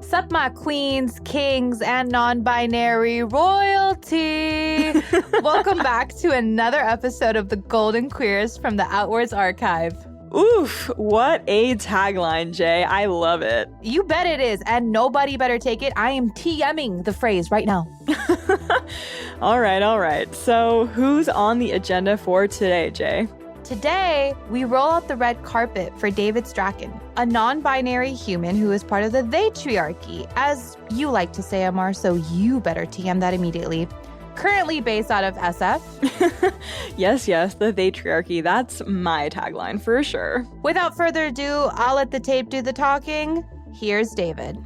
Sup, my queens, kings, and non-binary royalty. Welcome back to another episode of The Golden Queers from the Outwords Archive. Oof, what a tagline, Jae. I love it. You bet it is, and nobody better take it. I am TMing the phrase right now. All right. So who's on the agenda for today, Jae? Today, we roll out the red carpet for David Strachan, a non-binary human who is part of the they-triarchy, as you like to say, M.R, so you better TM that immediately. Currently based out of SF. Yes, the they-triarchy. That's my tagline for sure. Without further ado, I'll let the tape do the talking. Here's David.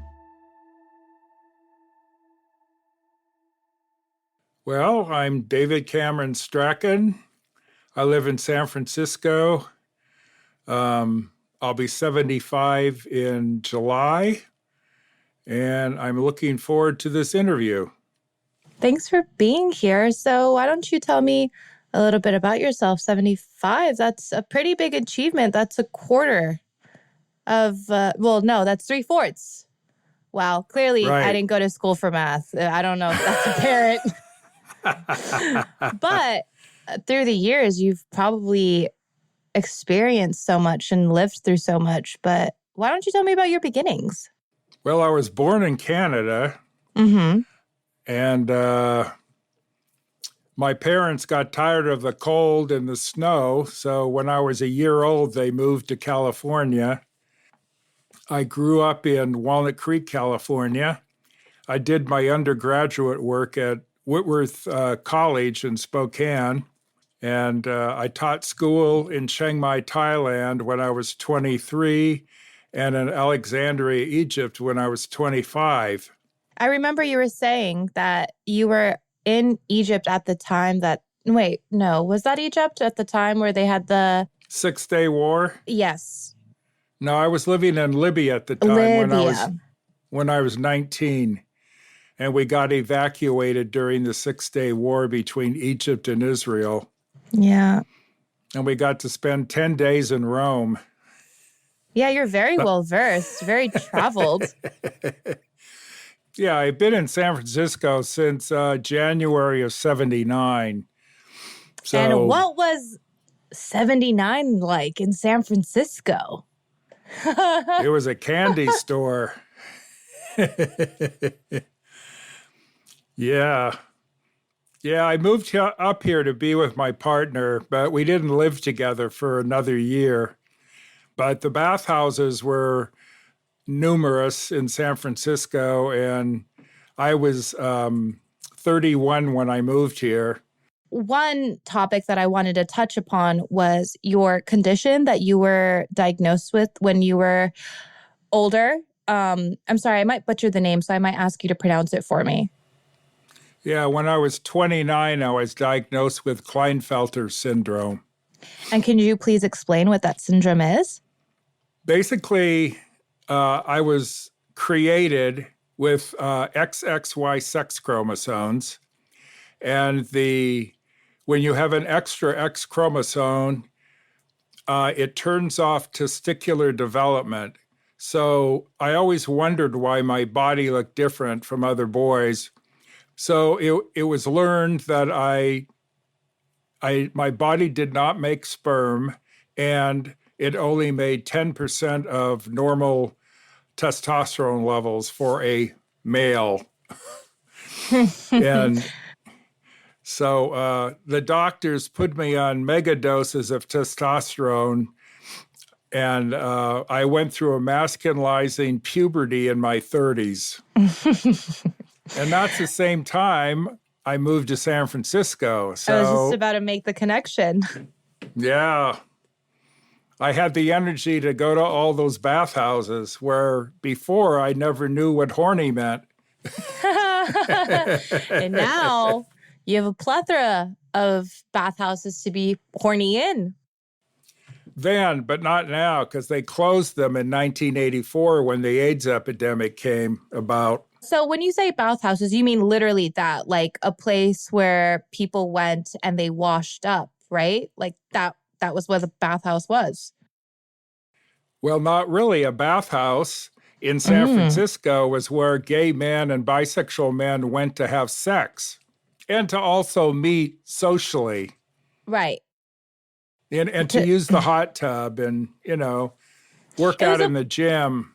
Well, I'm David Cameron Strachan. I live in San Francisco. I'll be 75 in July, and I'm looking forward to this interview. Thanks for being here. So why don't you tell me a little bit about yourself? 75, that's a pretty big achievement. That's a quarter of, that's 3/4. Wow, clearly right. I didn't go to school for math. I don't know if that's apparent. But through the years, you've probably experienced so much and lived through so much. But why don't you tell me about your beginnings? Well, I was born in Canada. Mm-hmm. And my parents got tired of the cold and the snow. So when I was a year old, they moved to California. I grew up in Walnut Creek, California. I did my undergraduate work at Whitworth College in Spokane. And I taught school in Chiang Mai, Thailand when I was 23, and in Alexandria, Egypt when I was 25. I remember you were saying that you were in Egypt at the time was that Egypt at the time where they had the 6-Day War? Yes. No, I was living in Libya at the time when I was 19. And we got evacuated during the 6-Day War between Egypt and Israel. Yeah. And we got to spend 10 days in Rome. Yeah, you're very well-versed, very traveled. Yeah, I've been in San Francisco since January of 79. So, and what was 79 like in San Francisco? It was a candy store. Yeah. Yeah, I moved up here to be with my partner, but we didn't live together for another year. But the bathhouses were numerous in San Francisco, and I was 31 when I moved here. One topic that I wanted to touch upon was your condition that you were diagnosed with when you were older. I'm sorry, I might butcher the name, so I might ask you to pronounce it for me. Yeah, when I was 29, I was diagnosed with Kleinfelter Syndrome. And can you please explain what that syndrome is? Basically, I was created with XXY sex chromosomes. And when you have an extra X chromosome, it turns off testicular development. So I always wondered why my body looked different from other boys. So it was learned that my body did not make sperm, and it only made 10% of normal testosterone levels for a male. And so the doctors put me on mega doses of testosterone, and I went through a masculinizing puberty in my 30s. And that's the same time I moved to San Francisco. So, I was just about to make the connection. Yeah. I had the energy to go to all those bathhouses where before I never knew what horny meant. And now you have a plethora of bathhouses to be horny in. Then, but not now, because they closed them in 1984 when the AIDS epidemic came about. So when you say bathhouses, you mean literally that, like a place where people went and they washed up, right? Like that was what the bathhouse was. Well, not really a bathhouse. in San Francisco was where gay men and bisexual men went to have sex and to also meet socially. Right. And to use the hot tub and, work out in the gym.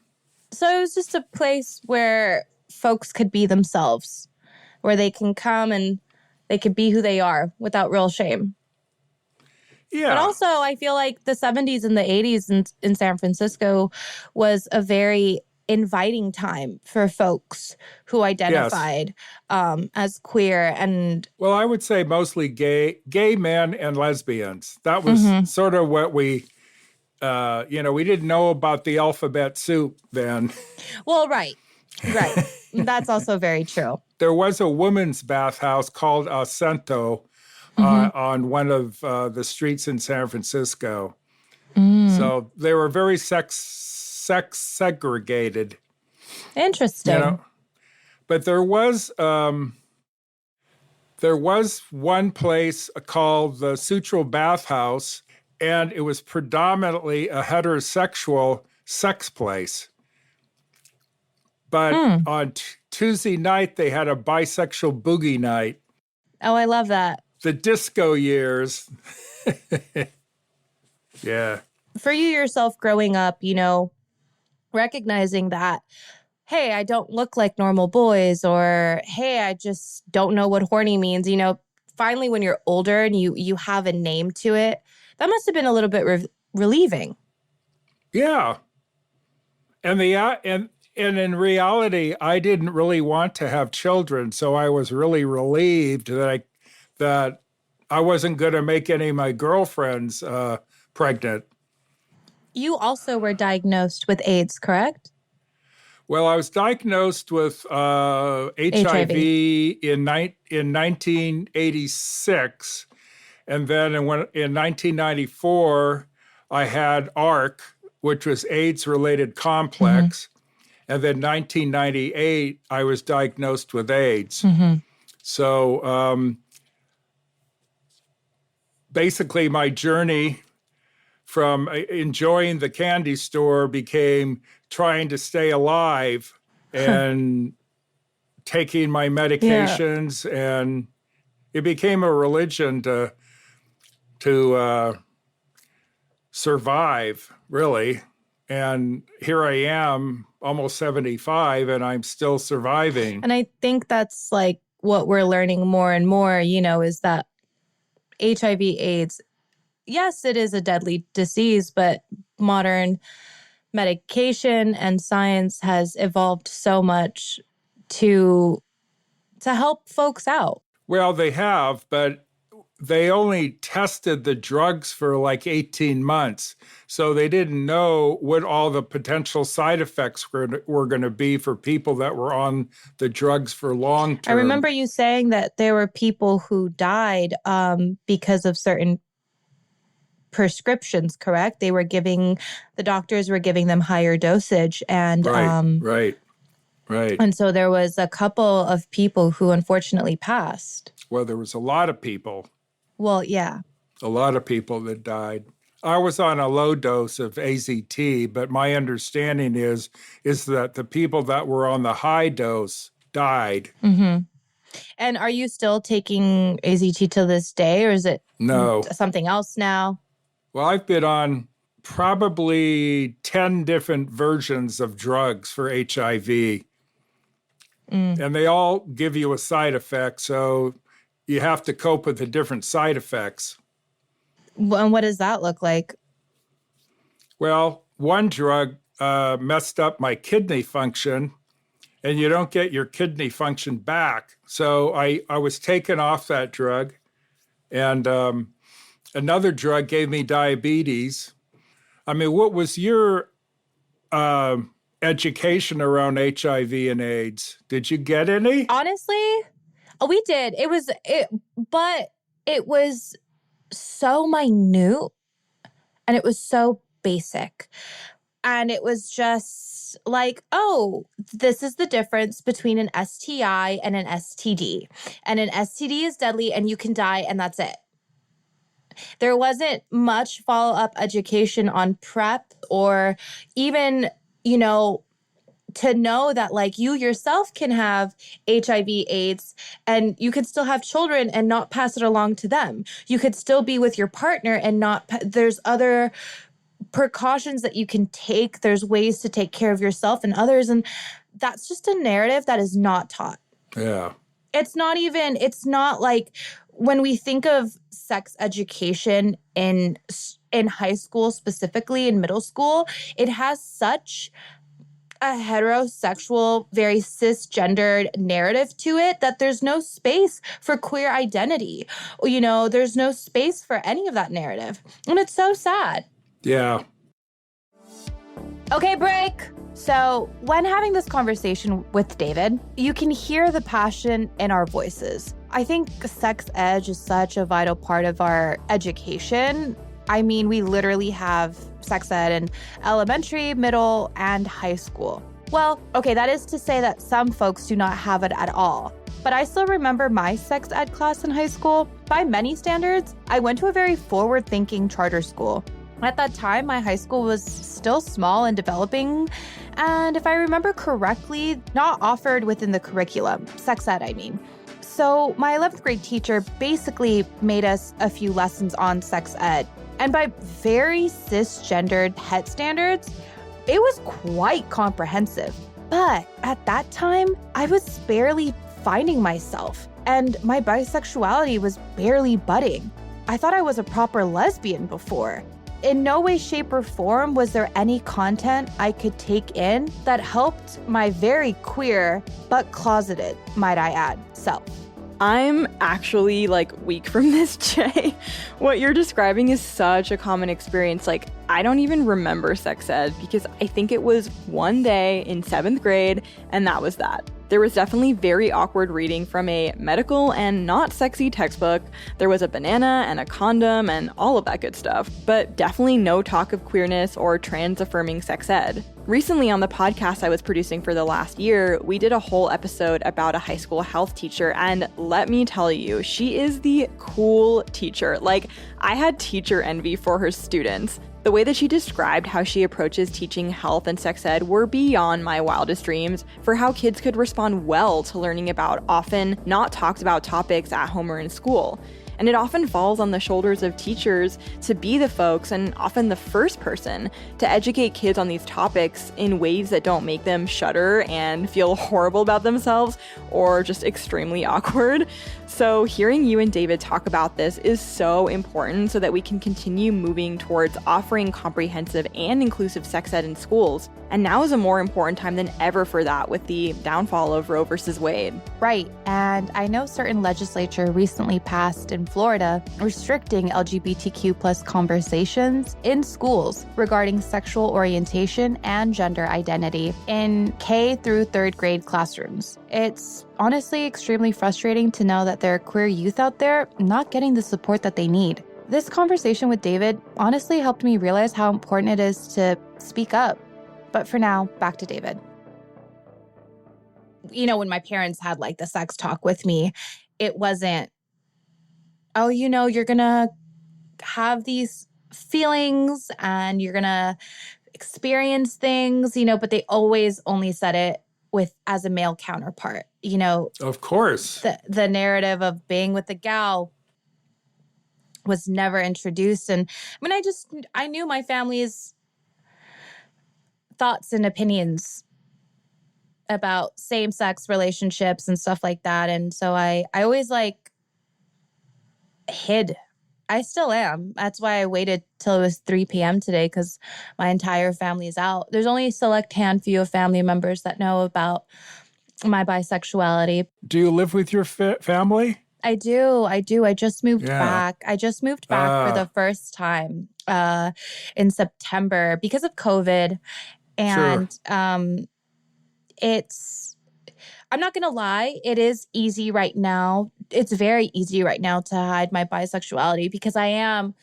So it was just a place where folks could be themselves, where they can come and they could be who they are without real shame. Yeah. But also, I feel like the 70s and the 80s in San Francisco was a very inviting time for folks who identified as queer and... Well, I would say mostly gay men and lesbians. That was sort of what we didn't know about the alphabet soup then. Well, right. That's also very true. There was a women's bathhouse called Acento on one of the streets in San Francisco. So they were very sex segregated. Interesting. But there was one place called the Sutral Bathhouse, and it was predominantly a heterosexual sex place. But on Tuesday night, they had a bisexual boogie night. Oh, I love that. The disco years. Yeah. For you yourself growing up, recognizing that, hey, I don't look like normal boys, or hey, I just don't know what horny means. Finally, when you're older and you have a name to it, that must have been a little bit relieving. Yeah. And in reality, I didn't really want to have children, so I was really relieved that I wasn't going to make any of my girlfriends pregnant. You also were diagnosed with AIDS, correct? Well, I was diagnosed with HIV in 1986, and then in 1994, I had ARC, which was AIDS-related complex, and then 1998, I was diagnosed with AIDS. So basically, my journey from enjoying the candy store became trying to stay alive and taking my medications, and it became a religion to survive, really. And here I am, almost 75, and I'm still surviving. And I think that's like what we're learning more and more, is that HIV AIDS, yes, it is a deadly disease, but modern medication and science has evolved so much to help folks out. Well, they have, but they only tested the drugs for like 18 months. So they didn't know what all the potential side effects were going to be for people that were on the drugs for long term. I remember you saying that there were people who died because of certain prescriptions, correct? The doctors were giving them higher dosage. And Right. And so there was a couple of people who unfortunately passed. Well, there was a lot of people. Well, yeah. A lot of people that died. I was on a low dose of AZT, but my understanding is that the people that were on the high dose died. And are you still taking AZT to this day, or is it something else now? Well, I've been on probably 10 different versions of drugs for HIV. And they all give you a side effect, so you have to cope with the different side effects. And what does that look like? Well, one drug messed up my kidney function, and you don't get your kidney function back. So I was taken off that drug, and another drug gave me diabetes. I mean, what was your education around HIV and AIDS? Did you get any? Honestly, we did. But it was so minute and it was so basic. And it was just like, oh, this is the difference between an STI and an STD. And an STD is deadly and you can die, and that's it. There wasn't much follow-up education on PrEP or even, to know that like you yourself can have HIV, AIDS, and you could still have children and not pass it along to them. You could still be with your partner and not, there's other precautions that you can take. There's ways to take care of yourself and others. And that's just a narrative that is not taught. Yeah. It's not like when we think of sex education in high school, specifically in middle school, it has such a heterosexual, very cisgendered narrative to it that there's no space for queer identity. You know, there's no space for any of that narrative. And it's so sad. Yeah. Okay, break. So when having this conversation with David, you can hear the passion in our voices. I think sex ed is such a vital part of our education. I mean, we literally have sex ed in elementary, middle, and high school. Well, okay, that is to say that some folks do not have it at all. But I still remember my sex ed class in high school. By many standards, I went to a very forward-thinking charter school. At that time, my high school was still small and developing, and if I remember correctly, not offered within the curriculum, sex ed, I mean. So my 11th grade teacher basically made us a few lessons on sex ed. And by very cisgendered het standards, it was quite comprehensive. But at that time, I was barely finding myself, and my bisexuality was barely budding. I thought I was a proper lesbian before. In no way, shape, or form was there any content I could take in that helped my very queer, but closeted, might I add, self. I'm actually weak from this, Jae. What you're describing is such a common experience. I don't even remember sex ed because I think it was one day in 7th grade and that was that. There was definitely very awkward reading from a medical and not sexy textbook. There was a banana and a condom and all of that good stuff, but definitely no talk of queerness or trans-affirming sex ed. Recently on the podcast I was producing for the last year, we did a whole episode about a high school health teacher, and let me tell you, she is the cool teacher. I had teacher envy for her students. The way that she described how she approaches teaching health and sex ed were beyond my wildest dreams for how kids could respond well to learning about often not talked about topics at home or in school. And it often falls on the shoulders of teachers to be the folks, and often the first person, to educate kids on these topics in ways that don't make them shudder and feel horrible about themselves or just extremely awkward. So hearing you and David talk about this is so important so that we can continue moving towards offering comprehensive and inclusive sex ed in schools. And now is a more important time than ever for that with the downfall of Roe versus Wade. Right. And I know certain legislature recently passed in Florida restricting LGBTQ plus conversations in schools regarding sexual orientation and gender identity in K through 3rd grade classrooms. It's honestly extremely frustrating to know that there are queer youth out there not getting the support that they need. This conversation with David honestly helped me realize how important it is to speak up. But for now, back to David. You know, when my parents had the sex talk with me, it wasn't, oh, you're going to have these feelings and you're going to experience things, but they always only said it as a male counterpart, Of course. The narrative of being with the gal was never introduced. And I mean, I knew my family's thoughts and opinions about same-sex relationships and stuff like that. And so I always hid. I still am. That's why I waited till it was 3 p.m. today, because my entire family is out. There's only a select handful of family members that know about my bisexuality. Do you live with your family? I do. I just moved back. I just moved back for the first time in September because of COVID. And Sure. I'm not going to lie, it is easy right now. It's very easy right now to hide my bisexuality because I am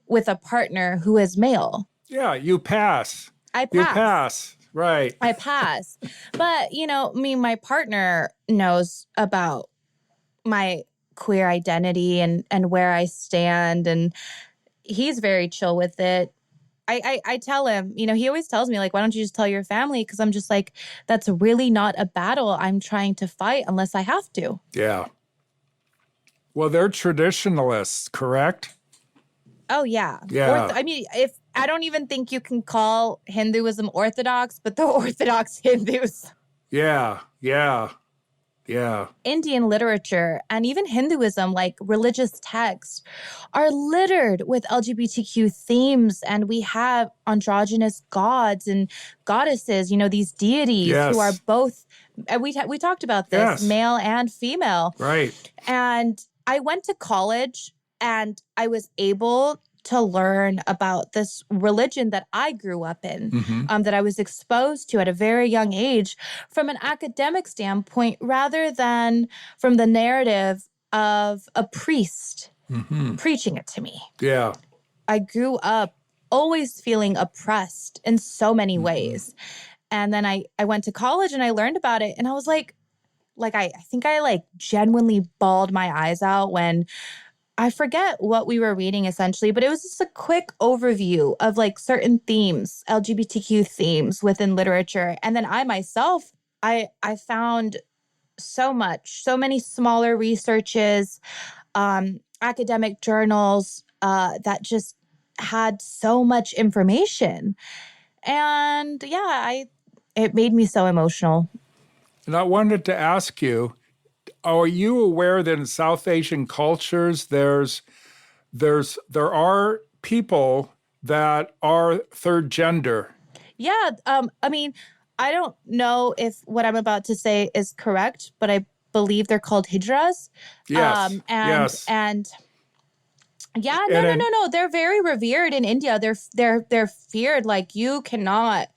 with a partner who is male. Yeah, you pass. I pass. You pass, right. I pass. But, my partner knows about my queer identity and where I stand, and he's very chill with it. I tell him, he always tells me, like, why don't you just tell your family? Because I'm just like, that's really not a battle I'm trying to fight unless I have to. Yeah. Well, they're traditionalists, correct? Oh, yeah. Yeah. If I don't even think you can call Hinduism Orthodox, but the Orthodox Hindus. Yeah. Indian literature and even Hinduism, like religious texts, are littered with LGBTQ themes. And we have androgynous gods and goddesses, these deities who are both, we talked about this, male and female. Right. And I went to college and I was able to learn about this religion that I grew up in, that I was exposed to at a very young age from an academic standpoint, rather than from the narrative of a priest preaching it to me. Yeah. I grew up always feeling oppressed in so many ways. And then I went to college and I learned about it. And I was like I think I genuinely bawled my eyes out when I forget what we were reading essentially, but it was just a quick overview of certain themes, LGBTQ themes within literature. And then I myself, I found so many smaller researches, academic journals that just had so much information. And yeah, it made me so emotional. And I wanted to ask you, are you aware that in South Asian cultures, there are people that are third gender? Yeah. I don't know if what I'm about to say is correct, but I believe they're called hijras. Yes. And yeah, no. They're very revered in India. They're feared. You cannot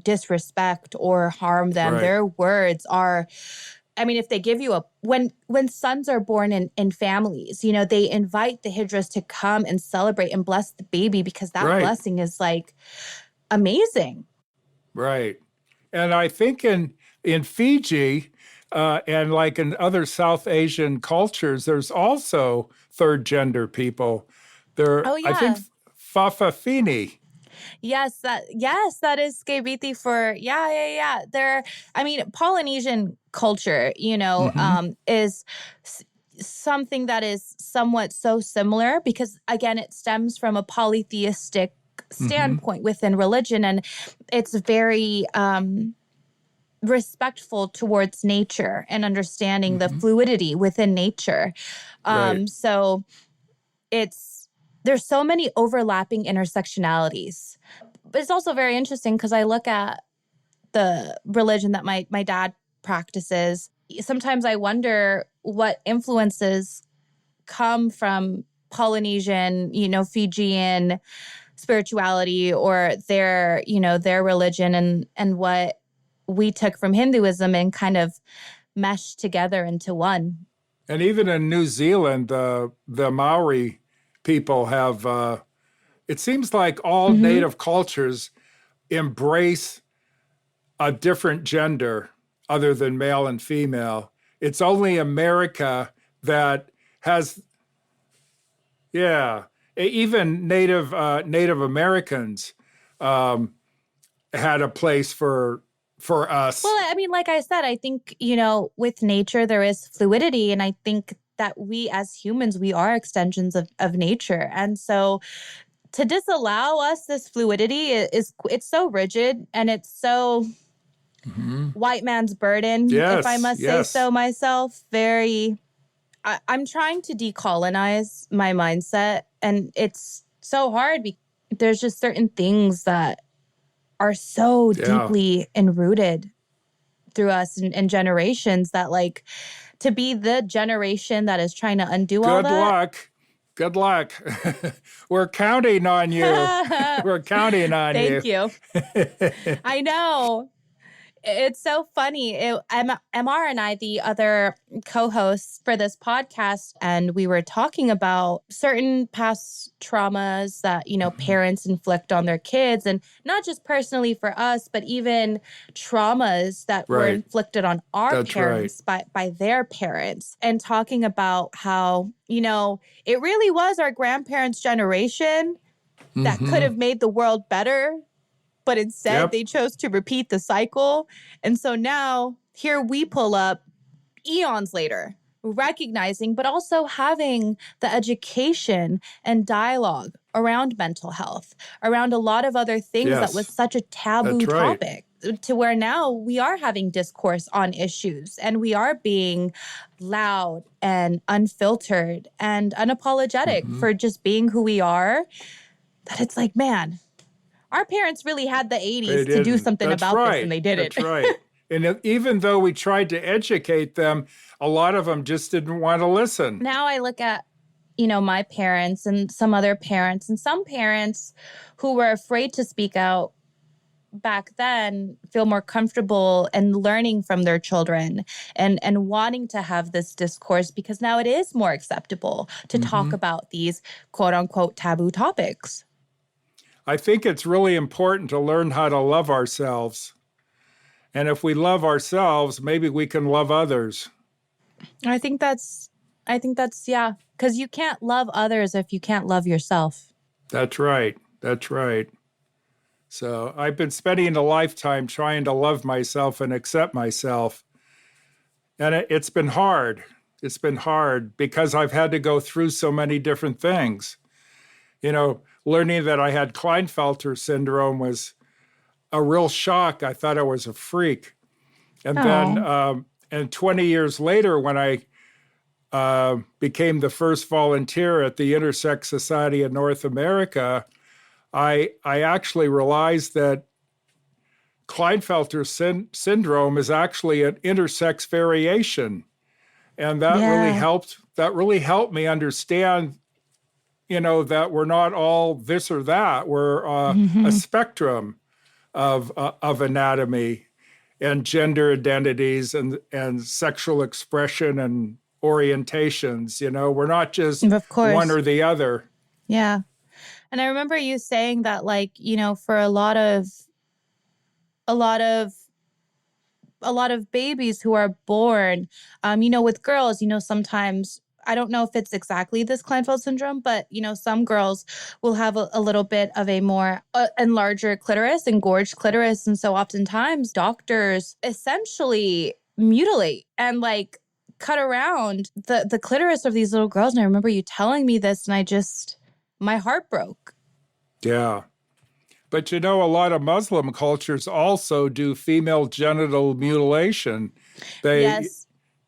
disrespect or harm them. Right. Their words are, if they give you when sons are born in families, they invite the hijras to come and celebrate and bless the baby because that blessing is amazing. Right. And I think in Fiji, and in other South Asian cultures, there's also third gender people. I think Fa'afafini. Yes, that is Skibiti for yeah. Polynesian culture, is something that is somewhat so similar because again, it stems from a polytheistic standpoint within religion, and it's very respectful towards nature and understanding the fluidity within nature. So there's so many overlapping intersectionalities. But it's also very interesting because I look at the religion that my dad practices. Sometimes I wonder what influences come from Polynesian, Fijian spirituality or their religion and what we took from Hinduism and kind of meshed together into one. And even in New Zealand, the Maori people have, it seems like all native cultures embrace a different gender other than male and female. It's only America that has, even Native Americans had a place for us. Well, like I said, I think, with nature, there is fluidity. And I think that we as humans, we are extensions of nature. And so to disallow us this fluidity it's so rigid and it's so white man's burden, if I must say so myself. I'm trying to decolonize my mindset, and it's so hard because there's just certain things that are so deeply enrooted through us and generations that to be the generation that is trying to undo all that. Good luck. We're counting on you. We're counting on you. Thank you. I know. It's so funny. M.R and I, the other co-hosts for this podcast, and we were talking about certain past traumas that, parents inflict on their kids, and not just personally for us, but even traumas that were inflicted on our parents by their parents, and talking about how, it really was our grandparents' generation that could have made the world better, but instead they chose to repeat the cycle. And so now here we pull up eons later, recognizing, but also having the education and dialogue around mental health, around a lot of other things that was such a taboo topic, to where now we are having discourse on issues and we are being loud and unfiltered and unapologetic for just being who we are. That it's like, man, our parents really had the 80s to do something about this, and they didn't. That's right. And even though we tried to educate them, a lot of them just didn't want to listen. Now I look at, my parents and some other parents, and some parents who were afraid to speak out back then feel more comfortable and learning from their children and wanting to have this discourse, because now it is more acceptable to talk about these quote unquote taboo topics. I think it's really important to learn how to love ourselves. And if we love ourselves, maybe we can love others. I think that's, yeah, because you can't love others if you can't love yourself. That's right. That's right. So I've been spending a lifetime trying to love myself and accept myself. And it's been hard. It's been hard because I've had to go through so many different things. Learning that I had Kleinfelter syndrome was a real shock. I thought I was a freak. And then, and 20 years later, when I became the first volunteer at the Intersex Society of North America, I actually realized that Kleinfelter syndrome is actually an intersex variation. And that really helped me understand, that we're not all this or that. We're a spectrum of anatomy and gender identities and sexual expression and orientations. We're not just one or the other. Yeah. And I remember you saying that, for a lot of babies who are born, with girls, sometimes, I don't know if it's exactly this Kleinfeld syndrome, but, some girls will have a little bit of a more and larger clitoris, engorged clitoris. And so oftentimes doctors essentially mutilate and cut around the clitoris of these little girls. And I remember you telling me this, and my heart broke. Yeah. But a lot of Muslim cultures also do female genital mutilation.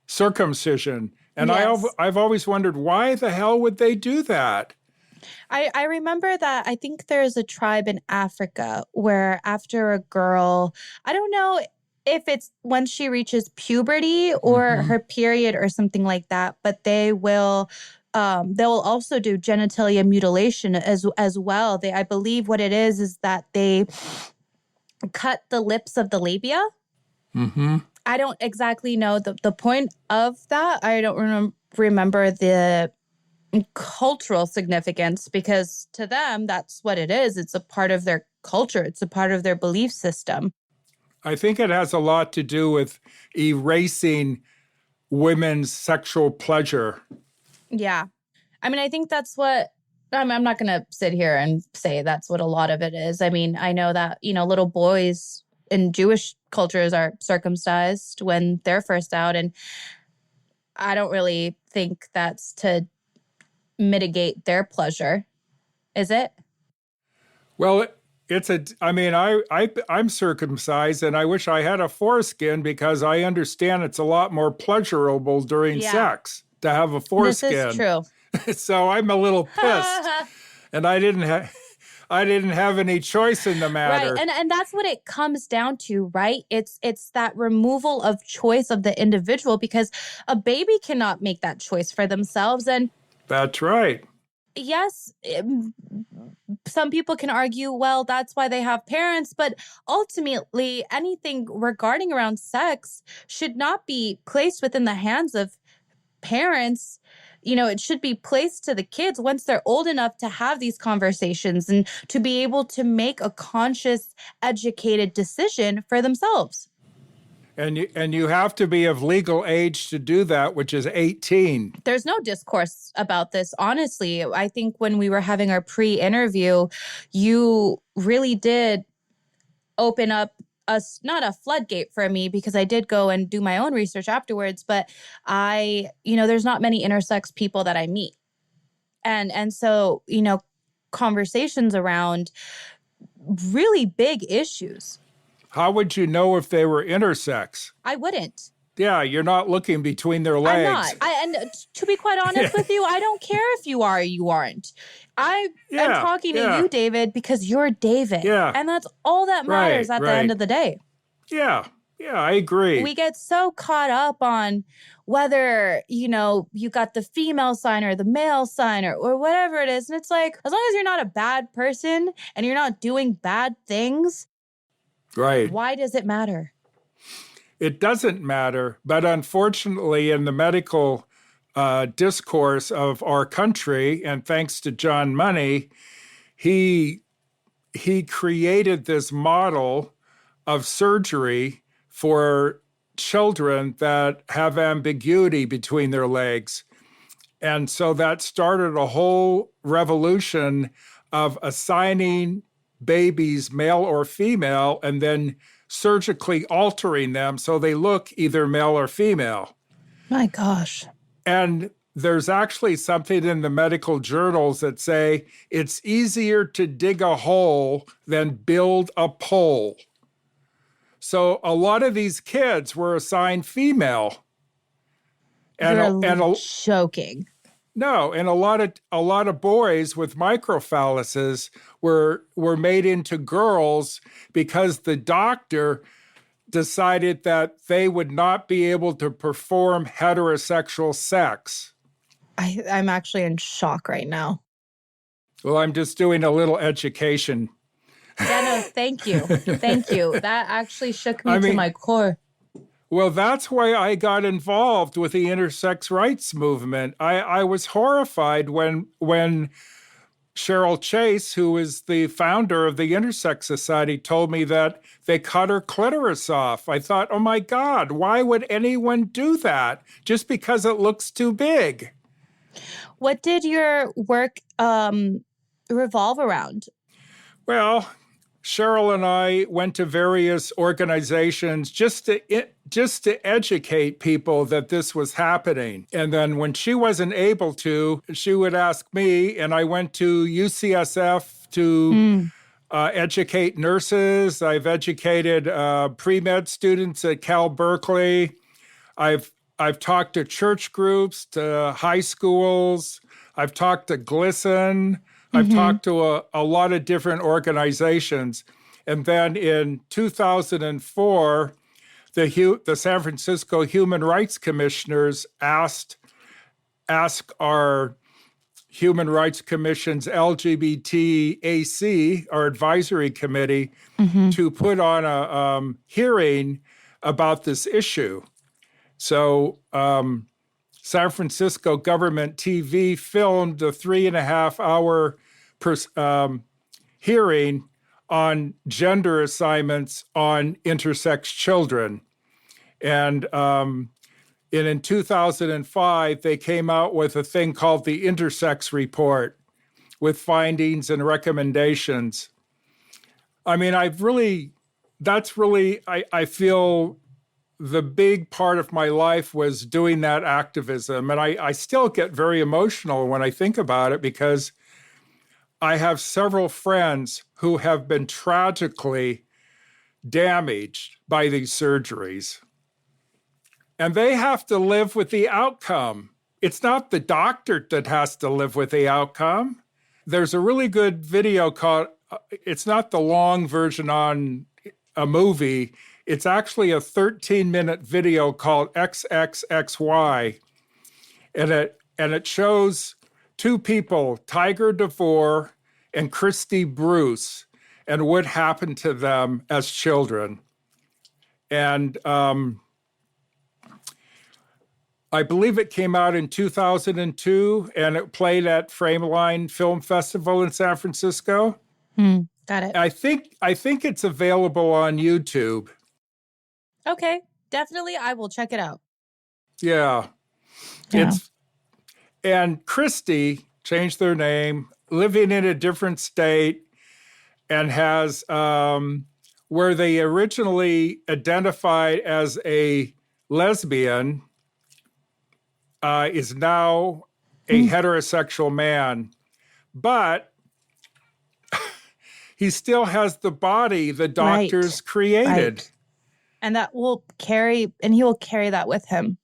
Circumcision. And I've always wondered, why the hell would they do that? I remember that I think there's a tribe in Africa where after a girl, I don't know if it's when she reaches puberty or her period or something like that, but they will also do genitalia mutilation as well. I believe what it is that they cut the lips of the labia. I don't exactly know the point of that. I don't remember the cultural significance, because to them, that's what it is. It's a part of their culture. It's a part of their belief system. I think it has a lot to do with erasing women's sexual pleasure. Yeah. I mean, I think that's what, I'm not going to sit here and say that's what a lot of it is. I mean, I know that, little boys in Jewish cultures are circumcised when they're first out. And I don't really think that's to mitigate their pleasure. Is it? Well, I'm circumcised, and I wish I had a foreskin, because I understand it's a lot more pleasurable during sex to have a foreskin. This is true. So I'm a little pissed, and I didn't have any choice in the matter. Right, and that's what it comes down to, right? It's that removal of choice of the individual, because a baby cannot make that choice for themselves. And that's right. Yes, some people can argue, well, that's why they have parents, but ultimately anything regarding around sex should not be placed within the hands of parents. It should be placed to the kids once they're old enough to have these conversations and to be able to make a conscious, educated decision for themselves. And you have to be of legal age to do that, which is 18. There's no discourse about this. Honestly, I think when we were having our pre-interview, you really did open up not a floodgate for me, because I did go and do my own research afterwards, but there's not many intersex people that I meet. And so, conversations around really big issues. How would you know if they were intersex? I wouldn't. Yeah, you're not looking between their legs. I'm not. And to be quite honest with you, I don't care if you are or you aren't. I am talking to you, David, because you're David. Yeah. And that's all that matters at the end of the day. Yeah, I agree. We get so caught up on whether, you got the female sign or the male sign or whatever it is. And it's like, as long as you're not a bad person and you're not doing bad things, right? Why does it matter? It doesn't matter. But unfortunately, in the medical discourse of our country, and thanks to John Money, he created this model of surgery for children that have ambiguity between their legs. And so that started a whole revolution of assigning babies male or female and then surgically altering them so they look either male or female. My gosh. And there's actually something in the medical journals that say it's easier to dig a hole than build a pole. So a lot of these kids were assigned female. You're joking. No, and a lot of boys with microphalluses were made into girls because the doctor decided that they would not be able to perform heterosexual sex. I'm actually in shock right now. Well, I'm just doing a little education. Yeah, no, thank you. Thank you. That actually shook me to my core. Well, that's why I got involved with the intersex rights movement. I was horrified when Cheryl Chase, who is the founder of the Intersex Society, told me that they cut her clitoris off. I thought, oh my God, why would anyone do that just because it looks too big? What did your work revolve around? Well, Cheryl and I went to various organizations just to educate people that this was happening. And then when she wasn't able to, she would ask me, and I went to UCSF to educate nurses. I've educated pre-med students at Cal Berkeley. I've talked to church groups, to high schools. I've talked to GLSEN. I've talked to a lot of different organizations. And then in 2004, the San Francisco Human Rights Commissioners asked our Human Rights Commission's LGBTAC, our advisory committee, to put on a hearing about this issue. So San Francisco Government TV filmed a 3.5-hour hearing on gender assignments on intersex children. And in 2005, they came out with a thing called the Intersex Report with findings and recommendations. I mean, I feel the big part of my life was doing that activism. And I still get very emotional when I think about it because I have several friends who have been tragically damaged by these surgeries. And they have to live with the outcome. It's not the doctor that has to live with the outcome. There's a really good video called, it's not the long version on a movie, it's actually a 13-minute video called XXXY. And it shows two people, Tiger DeVore and Christy Bruce, and what happened to them as children. And I believe it came out in 2002, and it played at Frameline Film Festival in San Francisco. Got it. I think it's available on YouTube. Okay. Definitely, I will check it out. Yeah. Yeah. And Christy changed their name, living in a different state, and has where they originally identified as a lesbian is now a heterosexual man, but he still has the body the doctors created. Right. And he will carry that with him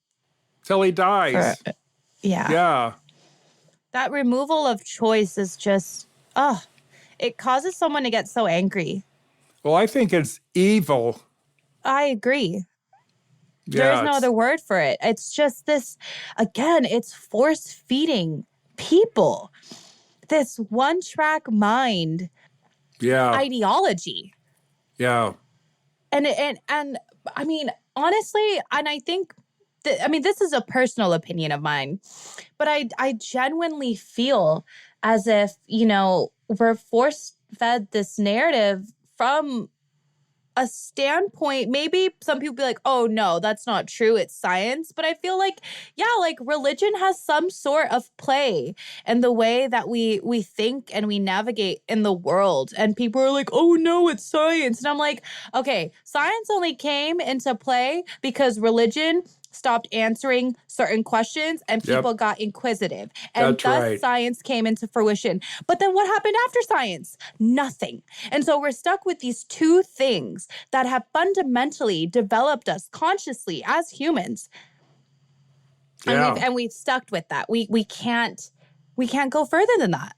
Till he dies. Yeah. That removal of choice is just, it causes someone to get so angry. Well, I think it's evil. I agree. Yeah, There's no other word for it. It's just this, again, it's force feeding people this one-track mind ideology. Yeah. And I mean, honestly, and I think, this is a personal opinion of mine, but I genuinely feel as if, we're force-fed this narrative from a standpoint. Maybe some people be like, oh, no, that's not true. It's science. But I feel like, religion has some sort of play in the way that we think and we navigate in the world. And people are like, oh, no, it's science. And I'm like, okay, science only came into play because religion stopped answering certain questions and people got inquisitive. And thus science came into fruition. But then what happened after science? Nothing. And so we're stuck with these two things that have fundamentally developed us consciously as humans. Yeah. And we've stuck with that. We can't go further than that.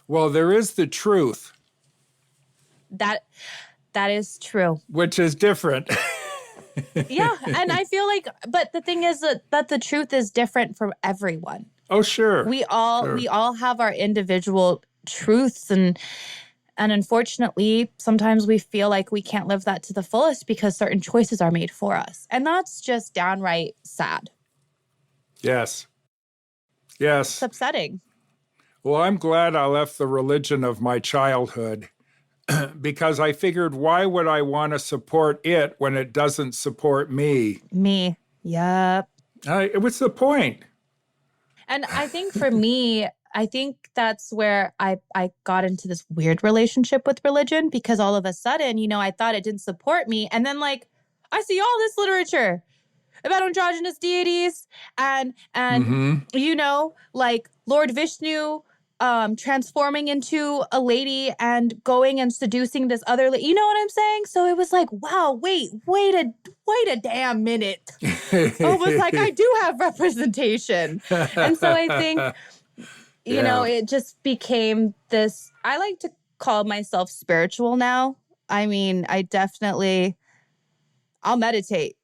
Well, there is the truth. That is true. Which is different. Yeah, and I feel like, but the thing is that the truth is different for everyone. Oh, sure. We all have our individual truths, and unfortunately, sometimes we feel like we can't live that to the fullest because certain choices are made for us, and that's just downright sad. Yes. It's upsetting. Well, I'm glad I left the religion of my childhood. Because I figured, why would I want to support it when it doesn't support me? Me. Yep. What's the point? And I think for me, I think that's where I got into this weird relationship with religion, because all of a sudden, I thought it didn't support me. And then I see all this literature about androgynous deities and Lord Vishnu transforming into a lady and going and seducing this other you know what I'm saying? So it was like, wow, wait a damn minute. I was like, I do have representation. And so I think, it just became this, I like to call myself spiritual now. I mean, I'll meditate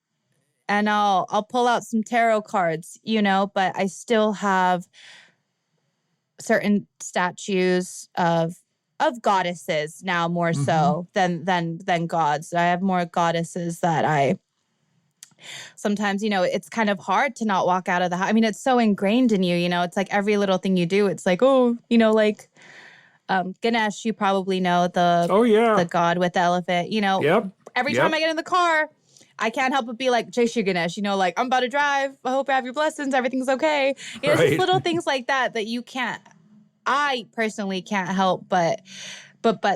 and I'll pull out some tarot cards, but I still have certain statues of goddesses now, more so than gods. I have more goddesses that I sometimes, it's kind of hard to not walk out of the house. I mean, it's so ingrained in you, it's like every little thing you do, it's like, Ganesh, you probably know the god with the elephant, every time I get in the car, I can't help but be like, Jai Shri Ganesh, I'm about to drive. I hope I have your blessings. Everything's okay. It's just little things like that you can't, I personally can't help but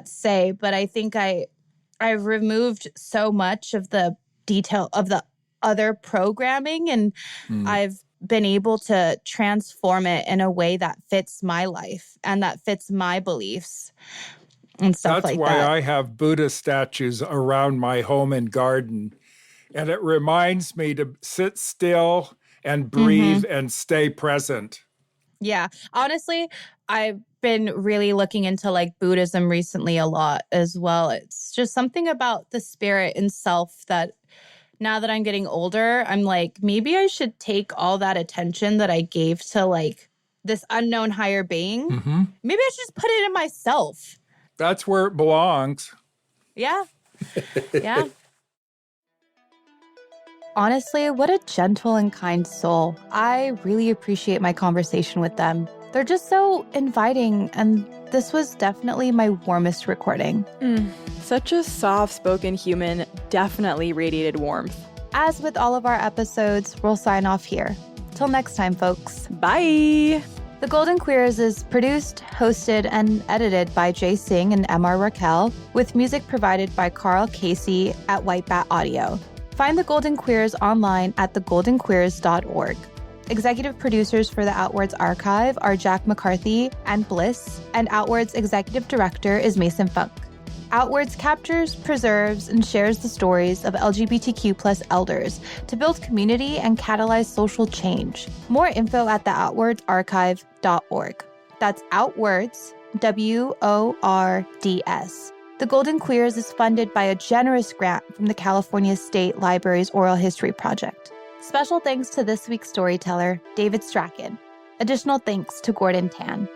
say. But I think I've removed so much of the detail of the other programming, and I've been able to transform it in a way that fits my life and that fits my beliefs and stuff like that. That's why I have Buddha statues around my home and garden. And it reminds me to sit still and breathe and stay present. Yeah. Honestly, I've been really looking into Buddhism recently a lot as well. It's just something about the spirit and self that now that I'm getting older, I'm like, maybe I should take all that attention that I gave to this unknown higher being. Maybe I should just put it in myself. That's where it belongs. Yeah. Yeah. Honestly, what a gentle and kind soul. I really appreciate my conversation with them. They're just so inviting, and this was definitely my warmest recording. Such a soft-spoken human, definitely radiated warmth. As with all of our episodes, we'll sign off here. Till next time, folks. Bye! The Golden Queers is produced, hosted, and edited by Jae Singh and M.R. Raquel, with music provided by Karl Casey at White Bat Audio. Find the Golden Queers online at thegoldenqueers.org. Executive producers for the Outwords Archive are Jack MacCarthy and Bliss, and Outwords Executive Director is Mason Funk. Outwords captures, preserves, and shares the stories of LGBTQ+ elders to build community and catalyze social change. More info at theoutwardsarchive.org. That's Outwords, WORDS. The Golden Queers is funded by a generous grant from the California State Library's Oral History Project. Special thanks to this week's storyteller, David Strachan. Additional thanks to Gordon Tan.